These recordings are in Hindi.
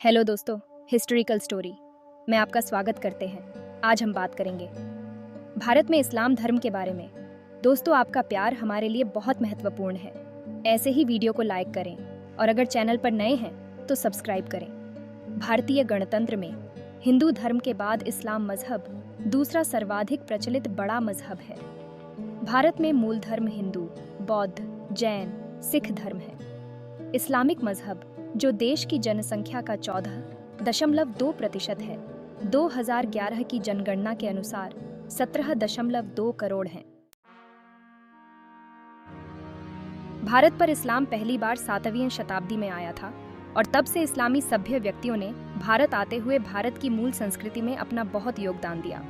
हेलो दोस्तों, हिस्टोरिकल स्टोरी में आपका स्वागत करते हैं। आज हम बात करेंगे भारत में इस्लाम धर्म के बारे में। दोस्तों, आपका प्यार हमारे लिए बहुत महत्वपूर्ण है। ऐसे ही वीडियो को लाइक करें और अगर चैनल पर नए हैं तो सब्सक्राइब करें। भारतीय गणतंत्र में हिंदू धर्म के बाद इस्लाम मजहब दूसरा सर्वाधिक प्रचलित बड़ा मजहब है। भारत में मूल धर्म हिंदू, बौद्ध, जैन, सिख धर्म है। इस्लामिक मजहब जो देश की जनसंख्या का 14.2% है, 2011 की जनगणना के अनुसार 17.2 करोड़ हैं। भारत पर इस्लाम पहली बार 7वीं शताब्दी में आया था और तब से इस्लामी सभ्य व्यक्तियों ने भारत आते हुए भारत की मूल संस्कृति में अपना बहुत योगदान दिया।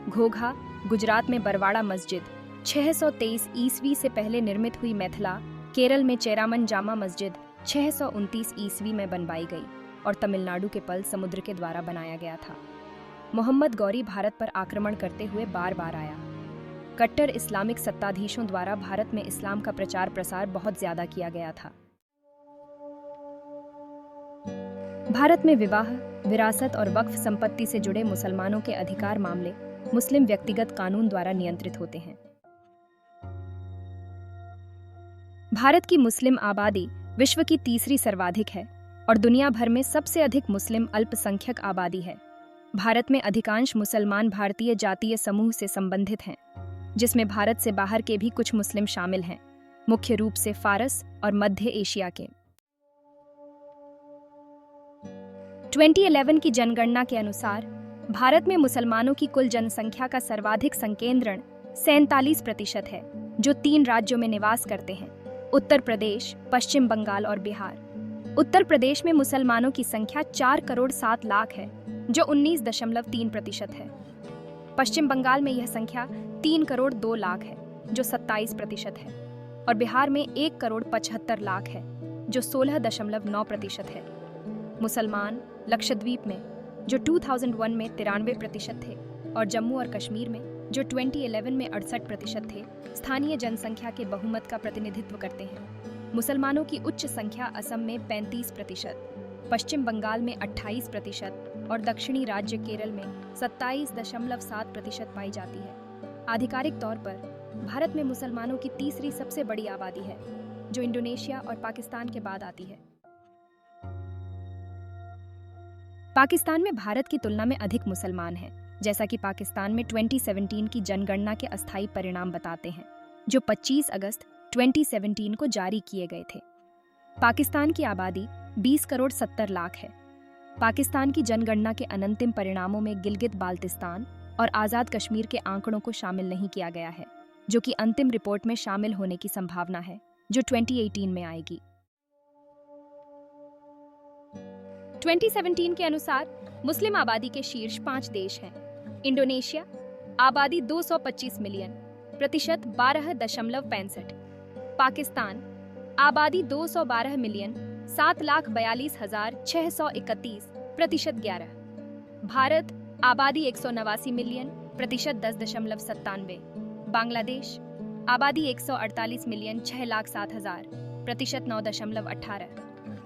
घोघा, गुजरात में बरवाड़ा मस्जिद 623 ईस्वी से पहले निर्मित हुई। मैथिला, केरल में चेरामन जामा मस्जिद 629 ईस्वी में बनवाई गई और तमिलनाडु के पल समुद्र के द्वारा बनाया गया था। मोहम्मद गौरी भारत पर आक्रमण करते हुए बार बार आया। कट्टर इस्लामिक सत्ताधीशों द्वारा भारत में इस्लाम का प्रचार प्रसार बहुत ज्यादा किया गया था। भारत में विवाह, विरासत और वक्फ संपत्ति से जुड़े मुसलमानों के अधिकार मामले मुस्लिम व्यक्तिगत कानून द्वारा नियंत्रित होते हैं। भारत की मुस्लिम आबादी विश्व की तीसरी सर्वाधिक है और दुनिया भर में सबसे अधिक मुस्लिम अल्पसंख्यक आबादी है। भारत में अधिकांश मुसलमान भारतीय जातीय समूह से संबंधित हैं, जिसमें भारत से बाहर के भी कुछ मुस्लिम शामिल हैं, मुख्य रूप से फारस और मध्य एशिया के। 2011 की जनगणना के अनुसार भारत में मुसलमानों की कुल जनसंख्या का सर्वाधिक संकेंद्रण 47% है, जो 3 राज्यों में निवास करते हैं: उत्तर प्रदेश, पश्चिम बंगाल और बिहार। उत्तर प्रदेश में मुसलमानों की संख्या 4 करोड़ 7 लाख है, जो 19.3% है। पश्चिम बंगाल में यह संख्या 3 करोड़ 2 लाख है, जो 27% है, और बिहार में 1 करोड़ 75 लाख है, जो 16.9% है। मुसलमान लक्षद्वीप में, जो 2001 में 93% थे, और जम्मू और कश्मीर में, जो 2011 में 68% थे, स्थानीय जनसंख्या के बहुमत का प्रतिनिधित्व करते हैं। मुसलमानों की उच्च संख्या असम में 35%, पश्चिम बंगाल में 28% और दक्षिणी राज्य केरल में 27.7% पाई जाती है। आधिकारिक तौर पर भारत में मुसलमानों की तीसरी सबसे बड़ी आबादी है, जो इंडोनेशिया और पाकिस्तान के बाद आती है। पाकिस्तान में भारत की तुलना में अधिक मुसलमान हैं, जैसा कि पाकिस्तान में 2017 की जनगणना के अस्थायी परिणाम बताते हैं, जो 25 अगस्त 2017 को जारी किए गए थे। पाकिस्तान की आबादी 20 करोड़ 70 लाख है। पाकिस्तान की जनगणना के अंतिम परिणामों में गिलगित बाल्तिस्तान और आज़ाद कश्मीर के आंकड़ों को शामिल नहीं किया गया है, जो कि अंतिम रिपोर्ट में शामिल होने की संभावना है, जो 2018 में आएगी। 2017 के अनुसार मुस्लिम आबादी के शीर्ष 5 देश हैं: इंडोनेशिया, आबादी 225 मिलियन, प्रतिशत 12.65; पाकिस्तान, आबादी 212 मिलियन, 7,42,631, प्रतिशत 11; भारत, आबादी 189 मिलियन, प्रतिशत 10.97; बांग्लादेश, आबादी 148 मिलियन, 6,07,000, प्रतिशत 9.18;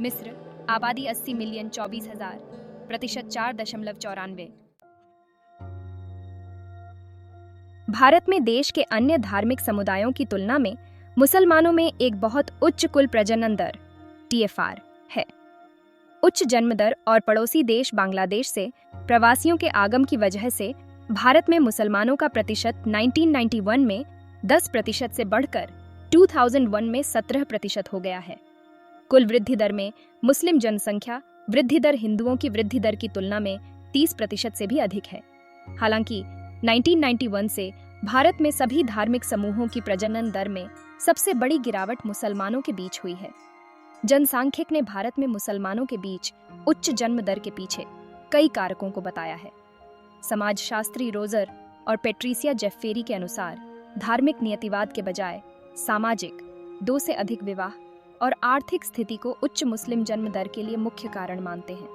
मिस्र, आबादी 80 मिलियन, 24,000, प्रतिशत 4.94। भारत में देश के अन्य धार्मिक समुदायों की तुलना में मुसलमानों में एक बहुत उच्च कुल प्रजनन दर (TFR) है। उच्च जन्म दर और पड़ोसी देश बांग्लादेश से प्रवासियों के आगमन की वजह से भारत में मुसलमानों का प्रतिशत 1991 में 10% से बढ़कर 2001 में 17% हो गया है। कुल वृद्धि दर में मुस्लिम जनसंख्या वृद्धि दर हिंदुओं की वृद्धि दर की तुलना में 30% से भी अधिक है। हालांकि 1991 से भारत में सभी धार्मिक समूहों की प्रजनन दर में सबसे बड़ी गिरावट मुसलमानों के बीच हुई है। जनसांख्यिक ने भारत में मुसलमानों के बीच उच्च जन्म दर के पीछे कई कारकों को बताया है। समाजशास्त्री रोजर और पेट्रिसिया जेफेरी के अनुसार धार्मिक नियतिवाद के बजाय सामाजिक, 2 से अधिक विवाह और आर्थिक स्थिति को उच्च मुस्लिम जन्म दर के लिए मुख्य कारण मानते हैं।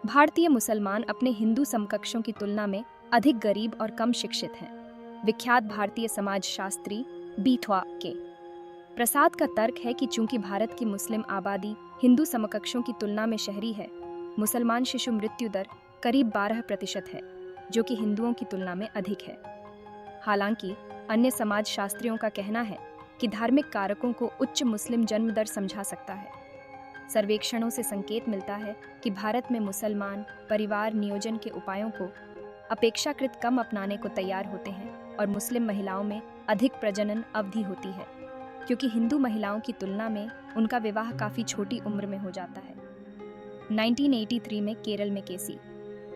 भारतीय मुसलमान अपने हिंदू समकक्षों की तुलना में अधिक गरीब और कम शिक्षित हैं। विख्यात भारतीय समाजशास्त्री बीथवा के प्रसाद का तर्क है कि चूंकि भारत की मुस्लिम आबादी हिंदू समकक्षों की तुलना में शहरी है, मुसलमान शिशु मृत्यु दर करीब 12% है, जो कि हिंदुओं की तुलना में अधिक है। हालांकि अन्य समाजशास्त्रियों का कहना है कि धार्मिक कारकों को उच्च मुस्लिम जन्म दर समझा सकता है। सर्वेक्षणों से संकेत मिलता है कि भारत में मुसलमान परिवार नियोजन के उपायों को अपेक्षाकृत कम अपनाने को तैयार होते हैं और मुस्लिम महिलाओं में अधिक प्रजनन अवधि होती है, क्योंकि हिंदू महिलाओं की तुलना में उनका विवाह काफ़ी छोटी उम्र में हो जाता है। 1983 में केरल में केसी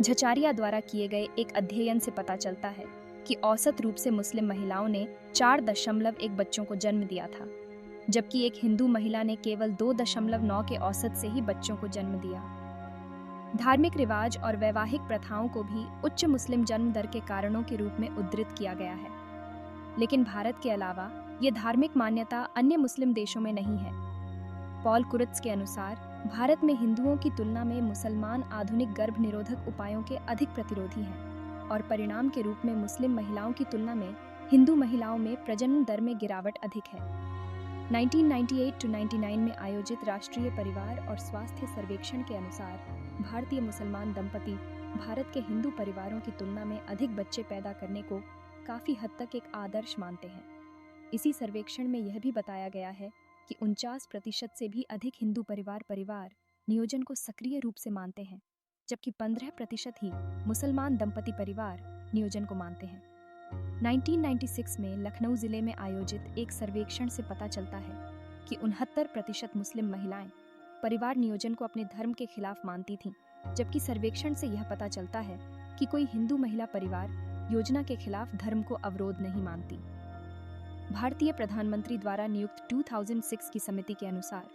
झचारिया द्वारा किए गए एक अध्ययन से पता चलता है कि औसत रूप से मुस्लिम महिलाओं ने 4.1 बच्चों को जन्म दिया था, जबकि एक हिंदू महिला ने केवल 2.9 के औसत से ही बच्चों को जन्म दिया। धार्मिक रिवाज और वैवाहिक प्रथाओं को भी उच्च मुस्लिम जन्म दर के कारणों के रूप में उद्धृत किया गया है, लेकिन भारत के अलावा ये धार्मिक मान्यता अन्य मुस्लिम देशों में नहीं है। पॉल कुरित्ज के अनुसार भारत में हिंदुओं की तुलना में मुसलमान आधुनिक गर्भ निरोधक उपायों के अधिक प्रतिरोधी हैं और परिणाम के रूप में मुस्लिम महिलाओं की तुलना में हिंदू महिलाओं में प्रजनन दर में गिरावट अधिक है। 1998-99 में आयोजित राष्ट्रीय परिवार और स्वास्थ्य सर्वेक्षण के अनुसार भारतीय मुसलमान दंपति भारत के हिंदू परिवारों की तुलना में अधिक बच्चे पैदा करने को काफ़ी हद तक एक आदर्श मानते हैं। इसी सर्वेक्षण में यह भी बताया गया है कि 49% से भी अधिक हिंदू परिवार नियोजन को सक्रिय रूप से मानते हैं, जबकि 15% ही मुसलमान दंपति परिवार नियोजन को मानते हैं। 1996 में लखनऊ जिले में आयोजित एक सर्वेक्षण से पता चलता है कि 69% मुस्लिम महिलाएं परिवार नियोजन को अपने धर्म के खिलाफ मानती थीं, जबकि सर्वेक्षण से यह पता चलता है कि कोई हिंदू महिला परिवार योजना के खिलाफ धर्म को अवरोध नहीं मानती। भारतीय प्रधानमंत्री द्वारा नियुक्त 2006 की समिति के अनुसार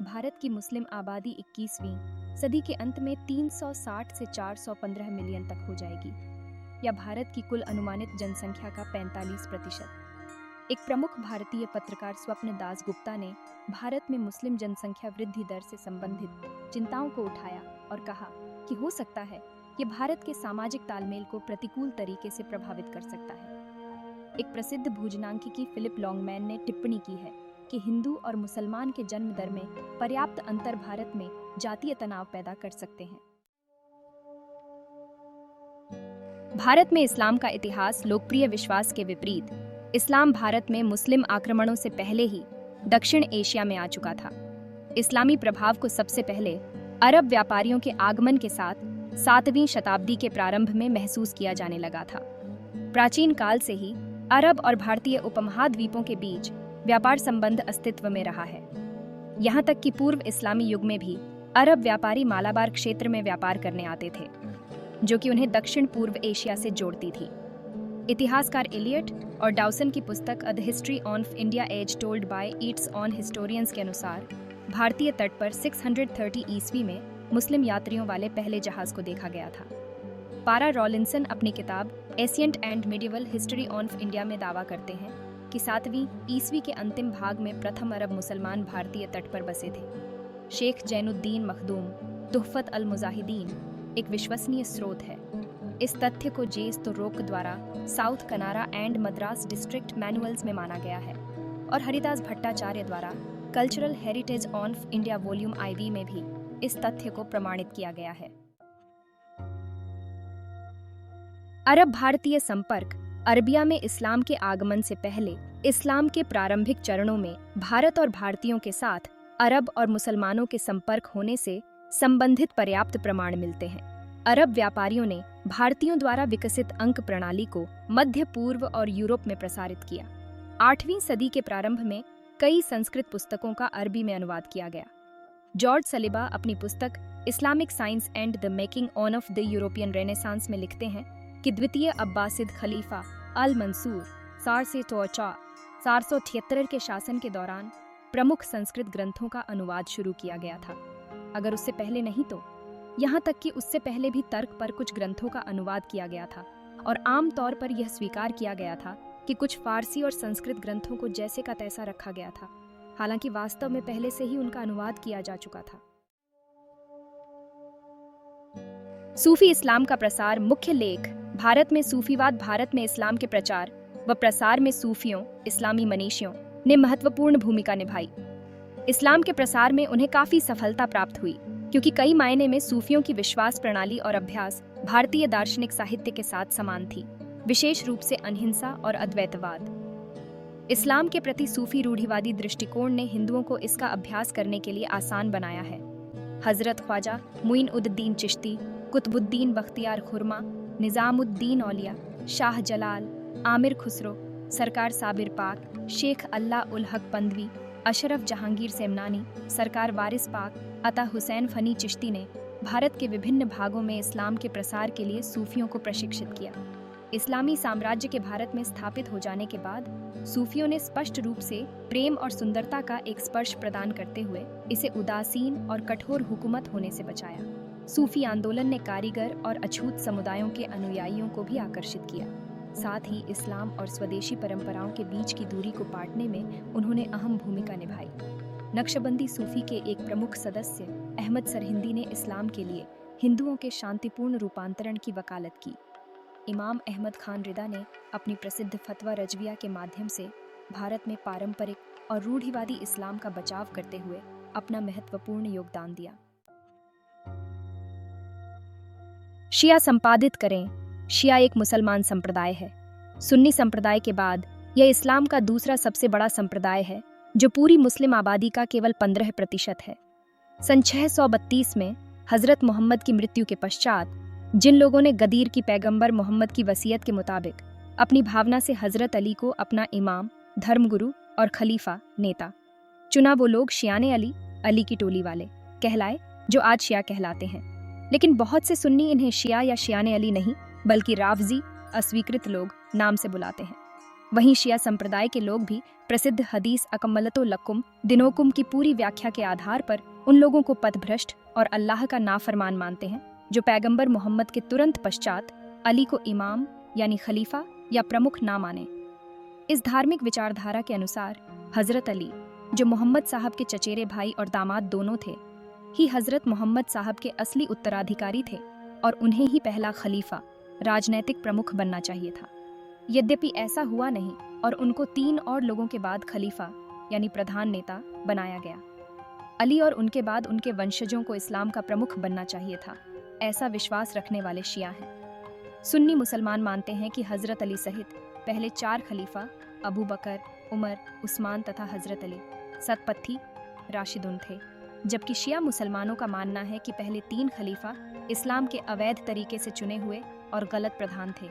भारत की मुस्लिम आबादी 21वीं सदी के अंत में 360 से 415 मिलियन तक हो जाएगी, या भारत की कुल अनुमानित जनसंख्या का 45%। एक प्रमुख भारतीय पत्रकार स्वप्न दास गुप्ता ने भारत में मुस्लिम जनसंख्या वृद्धि दर से संबंधित चिंताओं को उठाया और कहा कि हो सकता है कि भारत के सामाजिक तालमेल को प्रतिकूल तरीके से प्रभावित कर सकता है। एक प्रसिद्ध भोजनांकिकी फिलिप लॉन्गमैन ने टिप्पणी की है कि हिंदू और मुसलमान के जन्म दर में पर्याप्त अंतर भारत में जातीय तनाव पैदा कर सकते हैं। भारत में इस्लाम का इतिहास लोकप्रिय विश्वास के विपरीत, इस्लाम भारत में मुस्लिम आक्रमणों से पहले ही दक्षिण एशिया में आ चुका था। इस्लामी प्रभाव को सबसे पहले अरब व्यापारियों के आगमन के साथ 7वीं शताब्दी के प्रारंभ में महसूस किया जाने लगा था। प्राचीन काल से ही अरब और भारतीय उपमहाद्वीपों के बीच व्यापार संबंध अस्तित्व में रहा है। यहाँ तक कि पूर्व इस्लामी युग में भी अरब व्यापारी मालाबार क्षेत्र में व्यापार करने आते थे, जो कि उन्हें दक्षिण पूर्व एशिया से जोड़ती थी। इतिहासकार एलियट और डाउसन की पुस्तक the history of India as told by its own historians के अनुसार भारतीय तट पर 630 ईस्वी में मुस्लिम यात्रियों वाले पहले जहाज को देखा गया था। पारा रॉलिंसन अपनी किताब ancient and medieval history of India में दावा करते हैं कि 7वीं ईस्वी के अंतिम भाग में प्रथम अरब मुसलमान भारतीय तट पर बसे थे। शेख जैनुद्दीन मखदूम तुहफत अल मुजाहिदीन एक विश्वसनीय स्रोत है। इस तथ्य को जेस तोरोक द्वारा south Canara and Madras district manuals में माना गया है और हरिदास भट्टाचार्य द्वारा cultural heritage of India volume IV में भी इस तथ्य को प्रमाणित किया गया है। अरब भारतीय संपर्क अरबिया में इस्लाम के आगमन से पहले इस्लाम के प्रारंभिक चरणों में भारत और भारतीयों के साथ अरब और मुसलमानों के संपर्क होने से संबंधित पर्याप्त प्रमाण मिलते हैं। अरब व्यापारियों ने भारतीयों द्वारा विकसित अंक प्रणाली को मध्य पूर्व और यूरोप में प्रसारित किया। 8वीं सदी के प्रारंभ में कई संस्कृत पुस्तकों का अरबी में अनुवाद किया गया। जॉर्ज सलिबा अपनी पुस्तक Islamic science and the making on off the European renaissance में लिखते हैं कि द्वितीय अब्बासिद खलीफा अल मंसूर 473 के शासन के दौरान प्रमुख संस्कृत ग्रंथों का अनुवाद शुरू किया गया था। अगर उससे पहले नहीं तो यहाँ तक कि उससे पहले भी तर्क पर कुछ ग्रंथों का अनुवाद किया गया था और आम तौर पर यह स्वीकार किया गया था कि कुछ फारसी और संस्कृत ग्रंथों को जैसे का तैसा रखा गया था, हालांकि वास्तव में पहले से ही उनका अनुवाद किया जा चुका था। सूफी इस्लाम का प्रसार। मुख्य लेख। भारत में सूफीवाद। भारत में इस्लाम के प्रचार व प्रसार में सूफियों, इस्लामी मनीषियों ने महत्वपूर्ण भूमिका निभाई। इस्लाम के प्रसार में उन्हें काफी सफलता प्राप्त हुई, क्योंकि कई मायने में सूफियों की विश्वास प्रणाली और अभ्यास भारतीय दार्शनिक साहित्य के साथ समान थी, विशेष रूप से अहिंसा और अद्वैतवाद। इस्लाम के प्रति सूफी रूढ़िवादी दृष्टिकोण ने हिंदुओं को इसका अभ्यास करने के लिए आसान बनाया है। हजरत ख्वाजा मुइन-उद-दीन चिश्ती, कुतुबुद्दीन बख्तियार खुरमा, निजामुद्दीन औलिया, शाह जलाल, आमिर खुसरो, सरकार साबिर पाक, शेख अल्लाह उल हक पंदवी, अशरफ जहांगीर सेमनानी, सरकार वारिस पाक, अता हुसैन फनी चिश्ती ने भारत के विभिन्न भागों में इस्लाम के प्रसार के लिए सूफियों को प्रशिक्षित किया। इस्लामी साम्राज्य के भारत में स्थापित हो जाने के बाद सूफियों ने स्पष्ट रूप से प्रेम और सुंदरता का एक स्पर्श प्रदान करते हुए इसे उदासीन और कठोर हुकूमत होने से बचाया। सूफी आंदोलन ने कारीगर और अछूत समुदायों के अनुयायियों को भी आकर्षित किया। साथ ही इस्लाम और स्वदेशी परंपराओं के बीच की दूरी को पाटने में उन्होंने अहम भूमिका निभाई। नक्शबंदी सूफी के एक प्रमुख सदस्य अहमद सरहिंदी ने इस्लाम के लिए हिंदुओं के शांतिपूर्ण रूपांतरण की वकालत की। इमाम अहमद खान रिदा ने अपनी प्रसिद्ध फतवा रजविया के माध्यम से भारत में पारंपरिक और रूढ़िवादी इस्लाम का बचाव करते हुए अपना महत्वपूर्ण योगदान दिया। शिया संपादित करें। शिया एक मुसलमान संप्रदाय है। सुन्नी संप्रदाय के बाद यह इस्लाम का दूसरा सबसे बड़ा संप्रदाय है, जो पूरी मुस्लिम आबादी का केवल 15% है। सन 632 में हजरत मोहम्मद की मृत्यु के पश्चात जिन लोगों ने गदीर की पैगंबर मोहम्मद की वसीयत के मुताबिक अपनी भावना से हजरत अली को अपना इमाम, धर्मगुरु और खलीफा नेता चुना, वो लोग शियाने अली, अली की टोली वाले कहलाए, जो आज शिया कहलाते हैं। लेकिन बहुत से सुन्नी इन्हें शिया या शियाने अली नहीं बल्कि राफजी, अस्वीकृत लोग नाम से बुलाते हैं। वहीं शिया संप्रदाय के लोग भी प्रसिद्ध हदीस अकम्मलतो लकुम दिनोकुम की पूरी व्याख्या के आधार पर उन लोगों को पथभ्रष्ट और अल्लाह का नाफरमान मानते हैं जो पैगंबर मोहम्मद के तुरंत पश्चात अली को इमाम यानी खलीफा या प्रमुख ना माने। इस धार्मिक विचारधारा के अनुसार हजरत अली, जो मोहम्मद साहब के चचेरे भाई और दामाद दोनों थे, ही हजरत मोहम्मद साहब के असली उत्तराधिकारी थे और उन्हें ही पहला खलीफा, राजनैतिक प्रमुख बनना चाहिए था। यद्यपि ऐसा हुआ नहीं और उनको 3 और लोगों के बाद खलीफा यानी प्रधान नेता बनाया गया। अली और उनके बाद उनके वंशजों को इस्लाम का प्रमुख बनना चाहिए था, ऐसा विश्वास रखने वाले शिया हैं। सुन्नी मुसलमान मानते हैं कि हजरत अली सहित पहले 4 खलीफा अबू बकर, उमर, उस्मान तथा हजरत अली सतपथी राशिदुन थे, जबकि शिया मुसलमानों का मानना है कि पहले 3 खलीफा इस्लाम के अवैध तरीके से चुने हुए और गलत प्रधान थे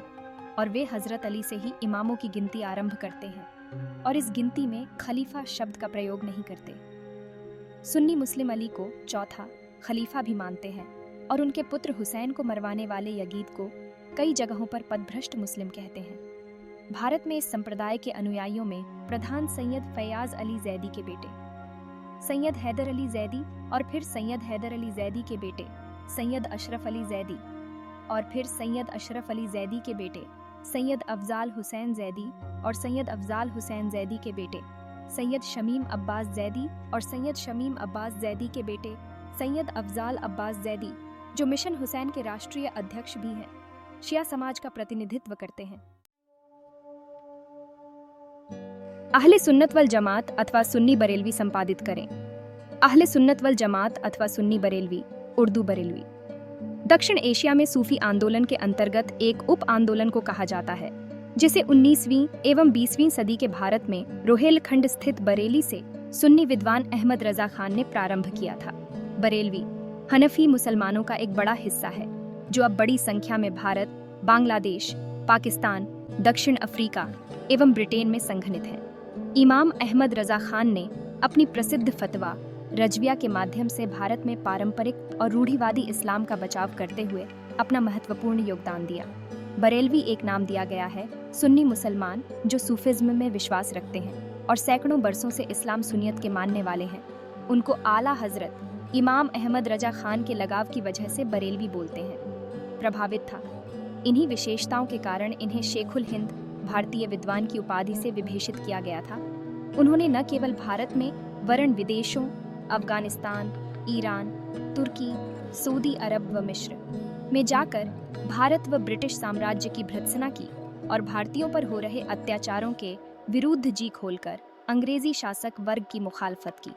और वे हजरत अली से ही इमामों की गिनती आरंभ करते हैं और इस गिनती में खलीफा शब्द का प्रयोग नहीं करते। सुन्नी मुस्लिम अली को चौथा खलीफा भी मानते हैं और उनके पुत्र हुसैन को मरवाने वाले यजीद को कई जगहों पर पदभ्रष्ट मुस्लिम कहते हैं। भारत में इस संप्रदाय के अनुयायियों में प्रधान सैयद फैयाज अली जैदी के बेटे सैयद हैदर अली जैदी और फिर सैयद हैदर अली जैदी के बेटे सैयद अशरफ अली जैदी और फिर सैयद अशरफ अली जैदी के बेटे सैयद अफजाल हुसैन जैदी और सैयद अफजाल हुसैन जैदी के बेटे सैयद शमीम अब्बास जैदी और सैयद शमीम अब्बास जैदी के बेटे सैयद अफजाल अब्बास जैदी, जो मिशन हुसैन के राष्ट्रीय अध्यक्ष भी हैं, शिया समाज का प्रतिनिधित्व करते हैं। अहले सुन्नत वल जमात अथवा सुन्नी बरेलवी संपादित करें। अहले सुन्नत वल जमात अथवा सुन्नी बरेलवी, उर्दू बरेलवी, दक्षिण एशिया में सूफी आंदोलन के अंतर्गत एक उप आंदोलन को कहा जाता है, जिसे 19वीं एवं 20वीं सदी के भारत में रोहेलखंड स्थित बरेली से सुन्नी विद्वान अहमद रजा खान ने प्रारंभ किया था। बरेलवी हनफी मुसलमानों का एक बड़ा हिस्सा है, जो अब बड़ी संख्या में भारत, बांग्लादेश, पाकिस्तान, दक्षिण अफ्रीका एवं ब्रिटेन में संघनित है। इमाम अहमद रजा खान ने अपनी प्रसिद्ध फतवा रजविया के माध्यम से भारत में पारंपरिक और रूढ़िवादी इस्लाम का बचाव करते हुए अपना महत्वपूर्ण योगदान दिया। बरेलवी एक नाम दिया गया है सुन्नी मुसलमान जो सूफिज्म में विश्वास रखते हैं और सैकड़ों बरसों से इस्लाम सुन्नियत के मानने वाले हैं। उनको आला हजरत इमाम अहमद रजा खान के लगाव की वजह से बरेलवी बोलते हैं। प्रभावित था। इन्हीं विशेषताओं के कारण इन्हें शेखुल हिंद भारतीय विद्वान की उपाधि से विभूषित किया गया था। उन्होंने न केवल भारत में वरन विदेशों अफगानिस्तान, ईरान, तुर्की, सऊदी अरब व मिस्र में जाकर भारत व ब्रिटिश साम्राज्य की भर्त्सना की और भारतीयों पर हो रहे अत्याचारों के विरुद्ध जी खोलकर अंग्रेजी शासक वर्ग की मुखालफत की।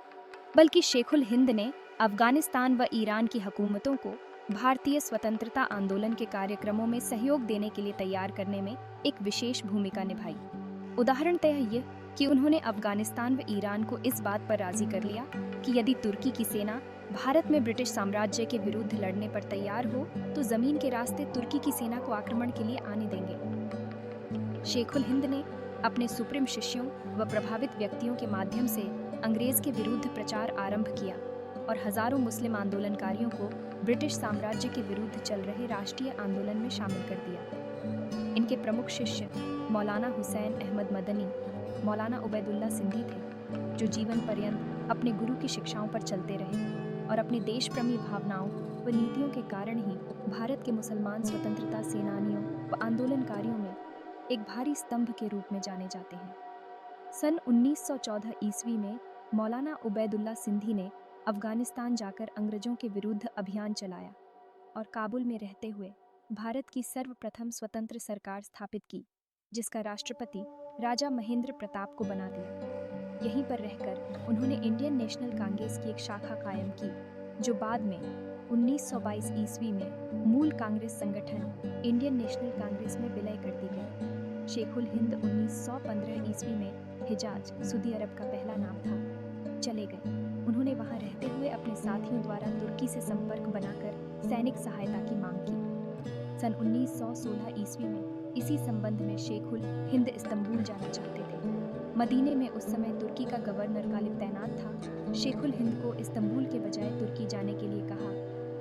बल्कि शेखुल हिंद ने अफगानिस्तान व ईरान की हुकूमतों को भारतीय स्वतंत्रता आंदोलन के कार्यक्रमों में सहयोग देने के लिए तैयार करने में एक विशेष भूमिका निभाई। उदाहरणतः ये कि उन्होंने अफगानिस्तान व ईरान को इस बात पर राजी कर लिया कि यदि तुर्की की सेना भारत में ब्रिटिश साम्राज्य के विरुद्ध लड़ने पर तैयार हो तो जमीन के रास्ते तुर्की की सेना को आक्रमण के लिए आने देंगे। शेख उल हिंद ने अपने सुप्रीम शिष्यों व प्रभावित व्यक्तियों के माध्यम से अंग्रेज के विरुद्ध प्रचार आरंभ किया और हजारों मुस्लिम आंदोलनकारियों को ब्रिटिश साम्राज्य के विरुद्ध चल रहे राष्ट्रीय आंदोलन में शामिल कर दिया। इनके प्रमुख शिष्य मौलाना हुसैन अहमद मदनी, मौलाना उबैदुल्ला सिंधी थे, जो जीवन पर्यंत अपने गुरु की शिक्षाओं पर चलते रहे और अपनी देशप्रेमी भावनाओं व नीतियों के कारण ही भारत के मुसलमान स्वतंत्रता सेनानियों व आंदोलनकारियों में एक भारी स्तंभ के रूप में जाने जाते हैं। सन 1914 ईस्वी में मौलाना उबैदुल्ला सिंधी ने अफगानिस्तान जाकर अंग्रेजों के विरुद्ध अभियान चलाया और काबुल में रहते हुए भारत की सर्वप्रथम स्वतंत्र सरकार स्थापित की, जिसका राष्ट्रपति राजा महेंद्र प्रताप को बना दिया। यहीं पर रहकर उन्होंने इंडियन नेशनल कांग्रेस की एक शाखा कायम की, जो बाद में 1922 ईस्वी में मूल कांग्रेस संगठन इंडियन नेशनल कांग्रेस में विलय कर दी गई। शेख उल हिंद 1915 ईस्वी में हिजाज, सऊदी अरब का पहला नाम था, चले गए। उन्होंने वहां रहते हुए अपने साथियों द्वारा तुर्की से संपर्क बनाकर सैनिक सहायता की मांग की। सन 1916 ईस्वी में इसी संबंध में शेख उल हिंद इस्तांबुल जाना चाहते थे। मदीने में उस समय तुर्की का गवर्नर गालिब तैनात था। शेख उल हिंद को इस्तांबुल के बजाय तुर्की जाने के लिए कहा,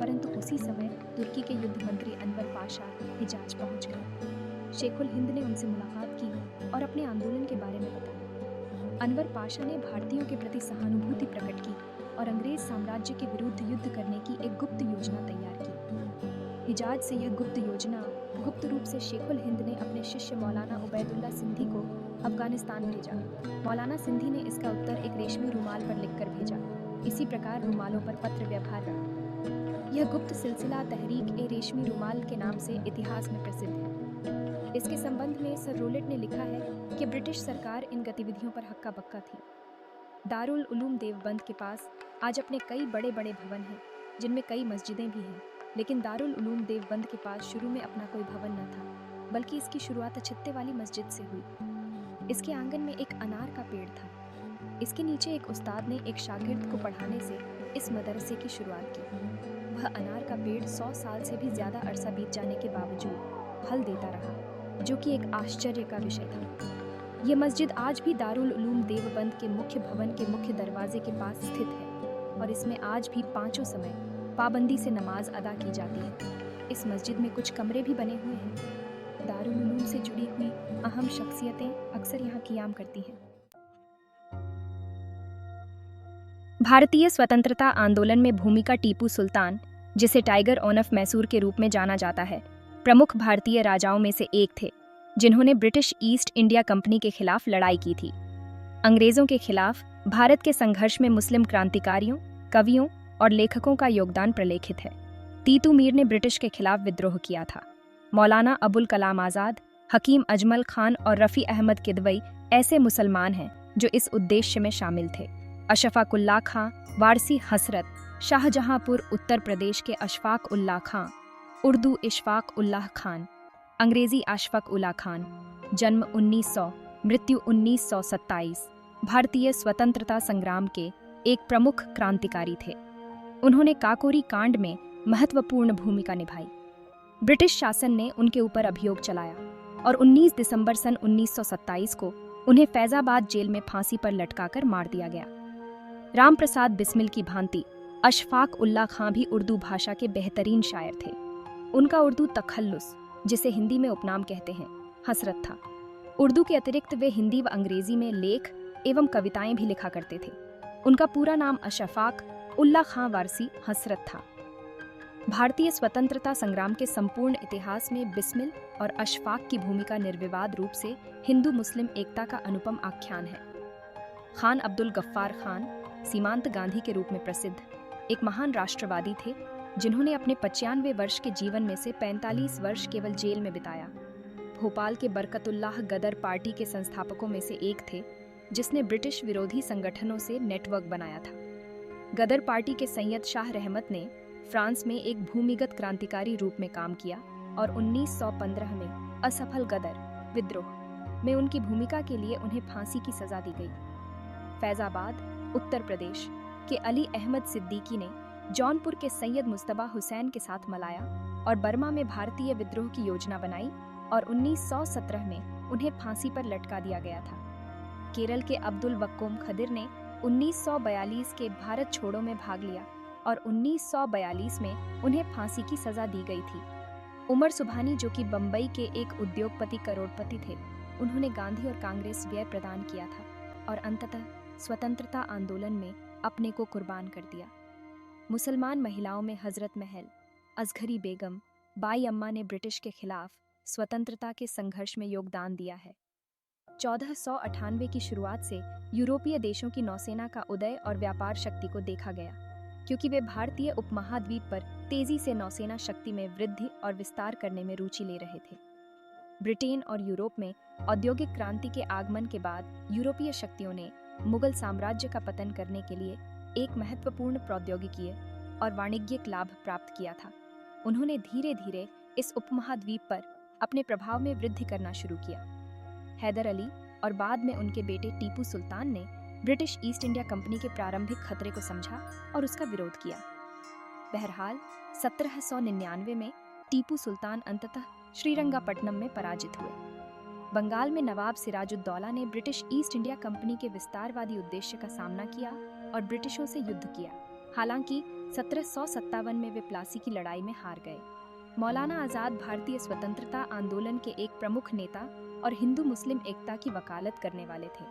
परंतु उसी समय तुर्की के युद्ध मंत्री अनवर पाशा हिजाज पहुंच गए। शेख उल हिंद ने उनसे मुलाकात की और अपने आंदोलन के बारे में बताया। अनवर पाशा ने भारतीयों के प्रति सहानुभूति प्रकट की और अंग्रेज साम्राज्य के विरुद्ध युद्ध करने की एक गुप्त योजना तैयार की। हिजाज से यह गुप्त योजना गुप्त रूप से शेख उल हिंद ने अपने शिष्य मौलाना उबैदुल्ला सिंधी को अफगानिस्तान भेजा। मौलाना सिंधी ने इसका उत्तर एक रेशमी रुमाल पर लिखकर भेजा। इसी प्रकार रुमालों पर पत्र व्यवहार रहा। यह गुप्त सिलसिला तहरीक ए रेशमी रुमाल के नाम से इतिहास में प्रसिद्ध है। इसके संबंध में सर रोलेट ने लिखा है कि ब्रिटिश सरकार इन गतिविधियों पर हक्का बक्का थी। दारुल उलूम देवबंद के पास आज अपने कई बड़े बड़े भवन हैं, जिनमें कई मस्जिदें भी हैं, लेकिन दारुल उलूम देवबंद के पास शुरू में अपना कोई भवन न था, बल्कि इसकी शुरुआत छत्ते वाली मस्जिद से हुई। इसके आंगन में एक अनार का पेड़ था। इसके नीचे एक उस्ताद ने एक शागिर्द को पढ़ाने से इस मदरसे की शुरुआत की। वह अनार का पेड़ 100 साल से भी ज्यादा अरसा बीत जाने के बावजूद फल देता रहा, जो कि एक आश्चर्य का विषय था। ये मस्जिद आज भी दारुल उलूम देवबंद के मुख्य भवन के मुख्य दरवाजे के पास स्थित है और इसमें आज भी पांचों समय पाबंदी से नमाज अदा की जाती है। इस मस्जिद में कुछ कमरे भी बने हुए हैं। दारुल उलूम से जुड़ी हुई अहम शख्सियतें अक्सर यहाँ क़ियाम करती हैं। भारतीय स्वतंत्रता आंदोलन में भूमिका टीपू सुल्तान, जिसे टाइगर ऑफ मैसूर के रूप में जाना जाता है, प्रमुख भारतीय राजाओं में से एक थे, जिन्होंने ब्रिटिश ईस्ट इंडिया कंपनी के खिलाफ लड़ाई की थी। अंग्रेजों के खिलाफ भारत के संघर्ष में मुस्लिम क्रांतिकारियों, कवियों और लेखकों का योगदान प्रलेखित है। तीतू मीर ने ब्रिटिश के खिलाफ विद्रोह किया था। मौलाना अबुल कलाम आज़ाद, हकीम अजमल खान और रफ़ी अहमद किदवई ऐसे मुसलमान हैं जो इस उद्देश्य में शामिल थे। अशफाक उल्लाह खां, वारसी हसरत, शाहजहांपुर उत्तर प्रदेश के अशफाक उल्लाह खां, उर्दू इशफाक उल्लाह खान, अंग्रेजी अशफाक उल्लाह खान, जन्म 1900, मृत्यु 1927, भारतीय स्वतंत्रता संग्राम के एक प्रमुख क्रांतिकारी थे। उन्होंने काकोरी कांड में महत्वपूर्ण भूमिका निभाई। ब्रिटिश शासन ने उनके ऊपर अभियोग चलाया और 19 दिसंबर सन 1927 को उन्हें फैजाबाद जेल में फांसी पर लटकाकर मार दिया गया। राम प्रसाद बिस्मिल की भांति अशफाक उल्लाह खां भी उर्दू भाषा के बेहतरीन शायर थे। उनका उर्दू तखल्लुस, जिसे हिंदी में उपनाम कहते हैं, हसरत था। उर्दू के अतिरिक्त वे हिंदी व अंग्रेजी में लेख एवं कविताएं भी लिखा करते थे। उनका पूरा नाम अशफाक उल्लाह खां वारसी हसरत था। भारतीय स्वतंत्रता संग्राम के संपूर्ण इतिहास में बिस्मिल और अशफाक की भूमिका निर्विवाद रूप से हिंदू मुस्लिम एकता का अनुपम आख्यान है। खान अब्दुल गफ्फार खान, सीमांत गांधी के रूप में प्रसिद्ध, एक महान राष्ट्रवादी थे, जिन्होंने अपने 95 वर्ष के जीवन में से 45 वर्ष केवल जेल में बिताया। भोपाल के बरकतुल्लाह गदर पार्टी के संस्थापकों में से एक थे, जिसने ब्रिटिश विरोधी संगठनों से नेटवर्क बनाया था। गदर पार्टी के सैयद शाह रहमत ने फ्रांस में एक भूमिगत क्रांतिकारी रूप में काम किया और 1915 में असफल गदर विद्रोह में उनकी भूमिका के लिए उन्हें फांसी की सजा दी गई। फैजाबाद, उत्तर प्रदेश के अली अहमद सिद्दीकी ने जौनपुर के सैयद मुस्तबा हुसैन के साथ मलाया और बर्मा में भारतीय विद्रोह की योजना बनाई और 1917 में उन्हें फांसी पर लटका दिया गया था। केरल के अब्दुल वक्कोम खदिर ने 1942 के भारत छोड़ो में भाग लिया और 1942 में उन्हें फांसी की सजा दी गई थी। उमर सुभानी, जो कि बम्बई के एक उद्योगपति करोड़पति थे, उन्होंने गांधी और कांग्रेस व्यय प्रदान किया था और अंततः स्वतंत्रता आंदोलन में अपने को कुर्बान कर दिया। मुसलमान महिलाओं में हजरत महल, असघरी बेगम, बाई अम्मा ने ब्रिटिश के खिलाफ स्वतंत्रता के संघर्ष में योगदान दिया है। 1498 की शुरुआत से यूरोपीय देशों की नौसेना का उदय और व्यापार शक्ति को देखा गया, क्योंकि वे भारतीय उपमहाद्वीप पर तेजी से नौसेना शक्ति में वृद्धि और विस्तार करने में रुचि ले रहे थे। ब्रिटेन और यूरोप में औद्योगिक क्रांति के आगमन के बाद यूरोपीय शक्तियों ने मुगल साम्राज्य का पतन करने के लिए एक महत्वपूर्ण प्रौद्योगिकीय और वाणिज्यिक लाभ प्राप्त किया था। उन्होंने धीरे धीरे इस उपमहाद्वीप पर अपने प्रभाव में वृद्धि करना शुरू किया। हैदर अली और बाद में उनके बेटे टीपू सुल्तान ने ब्रिटिश ईस्ट इंडिया कंपनी के प्रारंभिक खतरे को समझा और उसका विरोध किया। बहरहाल 1799 में टीपू सुल्तान अंततः श्रीरंगापट्टनम में पराजित हुए। बंगाल में नवाब सिराजुद्दौला ने ब्रिटिश ईस्ट इंडिया कंपनी के विस्तारवादी उद्देश्य का सामना किया और ब्रिटिशों से युद्ध किया। हालांकि 1757 में वे प्लासी की लड़ाई में हार गए। मौलाना आजाद भारतीय स्वतंत्रता आंदोलन के एक प्रमुख नेता और हिंदू मुस्लिम एकता की वकालत करने वाले थे।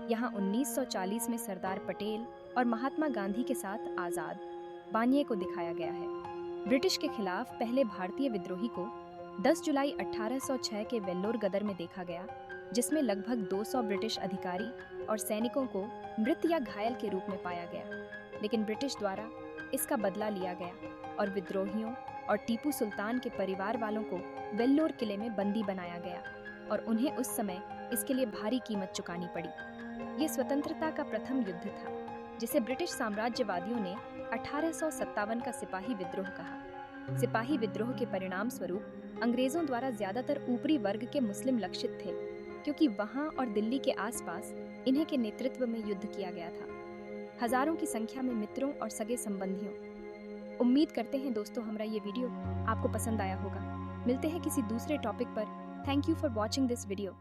यहाँ 1940 में सरदार पटेल और महात्मा गांधी के साथ आजाद बानिए को दिखाया गया है। ब्रिटिश के खिलाफ पहले भारतीय विद्रोही को 10 जुलाई 1806 के वेल्लोर गदर में देखा गया, जिसमें लगभग 200 ब्रिटिश अधिकारी और सैनिकों को मृत या घायल के रूप में पाया गया। लेकिन ब्रिटिश द्वारा इसका बदला लिया गया और विद्रोहियों और टीपू सुल्तान के परिवार वालों को वेल्लोर किले में बंदी बनाया गया और उन्हें उस समय इसके लिए भारी कीमत चुकानी पड़ी। ये स्वतंत्रता का प्रथम युद्ध था, जिसे ब्रिटिश साम्राज्यवादियों ने 1857 का सिपाही विद्रोह कहा। सिपाही विद्रोह के परिणाम स्वरूप अंग्रेजों द्वारा ज्यादातर ऊपरी वर्ग के मुस्लिम लक्षित थे, क्योंकि वहां और दिल्ली के आसपास इन्हीं के नेतृत्व में युद्ध किया गया था। हजारों की संख्या में मित्रों और सगे संबंधियों। उम्मीद करते हैं दोस्तों हमारा ये वीडियो आपको पसंद आया होगा। मिलते हैं किसी दूसरे टॉपिक पर। Thank you for watching this video.